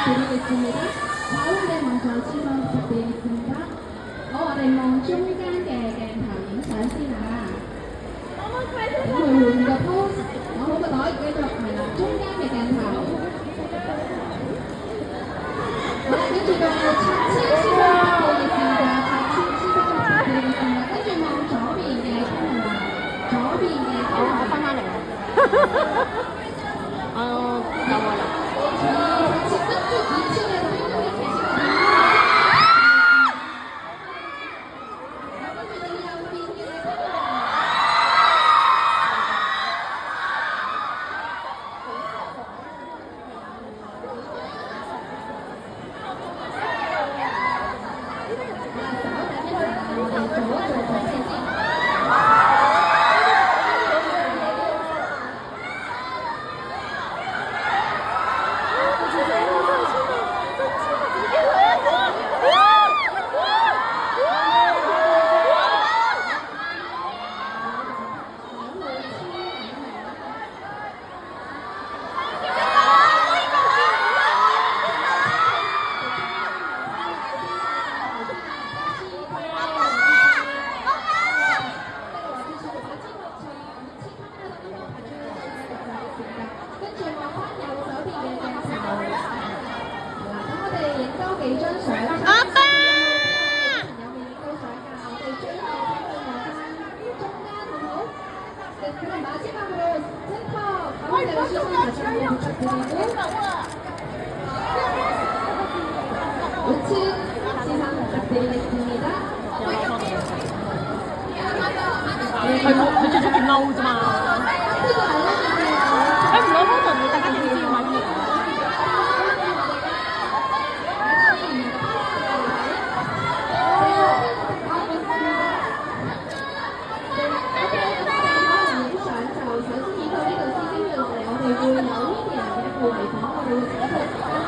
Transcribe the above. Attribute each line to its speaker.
Speaker 1: 부탁드리겠습니다. 가운데 먼저 시선 부탁드리겠습니다.我哋望中間嘅鏡頭影相先啊！咁佢換個 pose，攞好個袋，繼續係啦，中間嘅鏡頭。好啦，跟住到插車先生부탁드리겠습니다。插車先生부탁드리겠습니다。跟住望左邊嘅 camera，左邊嘅 camera。我翻返嚟啦。有我啦。請跟住以前嘅推動一齊先。幾張相，阿爸，有冇影到相㗎？我哋最後睇到中間好唔好？그럼 마지막으로 센터 가운데로 시선 다시 한번 부탁드리고 우측 시선 부탁드리겠습니다.
Speaker 2: 佢着咗件褸啫嘛。
Speaker 1: 呢個係咧。
Speaker 2: 佢唔攞 photo 唔會大家點知要買嘢？
Speaker 1: 會有呢啲人嘅一個圍房，我哋會請佢。